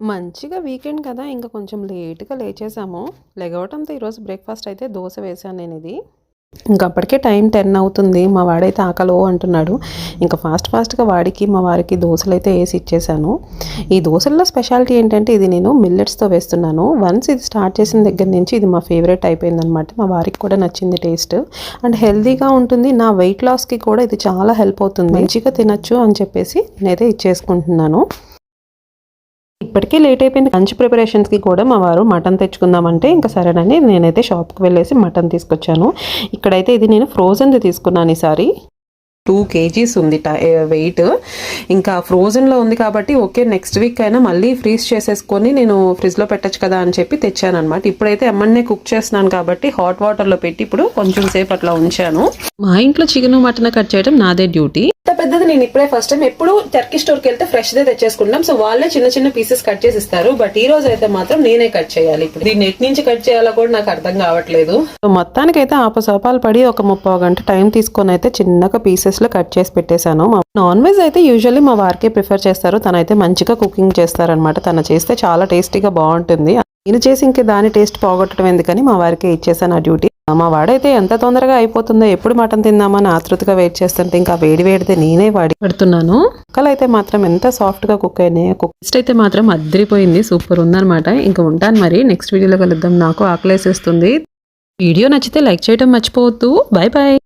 మంచిగా వీకెండ్ కదా! ఇంక కొంచెం లేట్‌గా లేచేసాము. లెగవటంతో ఈరోజు బ్రేక్‌ఫాస్ట్ అయితే దోస వేశాను నేనిది. ఇంక అప్పటికే టైం 10 అవుతుంది. మా వాడైతే ఆకలో అంటున్నాడు. ఇంక ఫాస్ట్‌గా వాడికి, మా వారికి దోసలైతే ఏసి ఇచ్చేసాను. ఈ దోసల్లో స్పెషాలిటీ ఏంటంటే ఇది నేను మిల్లెట్స్‌తో వేస్తున్నాను. వన్స్ ఇది స్టార్ట్ చేసిన దగ్గర నుంచి ఇది మా ఫేవరెట్ అయిపోయిందనమాట. మా వారికి కూడా నచ్చింది టేస్ట్. అండ్ హెల్తీగా ఉంటుంది. నా వెయిట్ లాస్‌కి కూడా ఇది చాలా హెల్ప్ అవుతుంది. మంచిగా తినొచ్చు అని చెప్పేసి నేనైతే ఇచ్చేసుకుంటున్నాను. ఇప్పటికే లేట్ అయిపోయింది. లంచ్ ప్రిపరేషన్స్‌కి కూడా మా వారు మటన్ తెచ్చుకుందామంటే ఇంక సరేనని నేనైతే షాప్‌కి వెళ్ళేసి మటన్ తీసుకొచ్చాను. ఇక్కడైతే ఇది నేను ఫ్రోజన్‌ది తీసుకున్నాను ఈసారి. 2 కేజీస్ ఉంది వెయిట్. ఇంకా ఫ్రోజన్‌లో ఉంది కాబట్టి ఓకే, నెక్స్ట్ వీక్ అయినా మళ్ళీ ఫ్రీజ్ చేసేసుకొని నేను ఫ్రిడ్జ్‌లో పెట్టొచ్చు కదా అని చెప్పి తెచ్చాననమాట. ఇప్పుడైతే ఎమ్మన్నే కుక్ చేస్తున్నాను కాబట్టి హాట్ వాటర్‌లో పెట్టి ఇప్పుడు కొంచెం సేపు అట్లా ఉంచాను. మా ఇంట్లో చికెన్, మటన్ కట్ చేయడం నాదే డ్యూటీ. పెద్దది నేను ఇప్పుడే ఫస్ట్ టైం ఎప్పుడు టర్కీ స్టోర్కి వెళ్తే ఫ్రెష్ దే తెచ్చేసుకుంటాం. సో వాళ్ళే చిన్న పీసెస్ కట్ చేసి ఇస్తారు. బట్ ఈ రోజు అయితే మాత్రం నేనే కట్ చేయాలి. ఇప్పుడు దీన్ని ఎట్ నుంచి కట్ చేయాలో కూడా నాకు అర్థం కావట్లేదు. సో మొత్తానికైతే ఆపసోపాలు పడి ఒక 30 గంట టైం తీసుకొని అయితే చిన్నగా పీసెస్ లో కట్ చేసి పెట్టేశాను. నాన్ వెజ్ అయితే యూజువల్లీ మా వారికే ప్రిఫర్ చేస్తారు. తనైతే మంచిగా కుకింగ్ చేస్తారనమాట. తను చేస్తే చాలా టేస్టీగా బాగుంటుంది. నేను చేసి ఇంక దాని టేస్ట్ పోగొట్టడం ఎందుకని మా వారికే ఇచ్చేసాను ఆ డ్యూటీ. మా వాడైతే ఎంత తొందరగా అయిపోతుందో, ఎప్పుడు మటన్ తిందామని ఆతృతగా వెయిట్ చేస్తుంటే ఇంకా వేడితే నేనే వాడి పెడుతున్నాను. ముక్కలు అయితే మాత్రం ఎంత సాఫ్ట్ గా కుక్ అయినాయి. టేస్ట్ అయితే మాత్రం అద్దరిపోయింది. సూపర్ ఉందనమాట. ఇంకా ఉంటాను మరి. నెక్స్ట్ వీడియోలో కలుద్దాం. నాకు ఆకలేసేస్తుంది. వీడియో నచ్చితే లైక్ చేయడం మర్చిపోవద్దు. బై.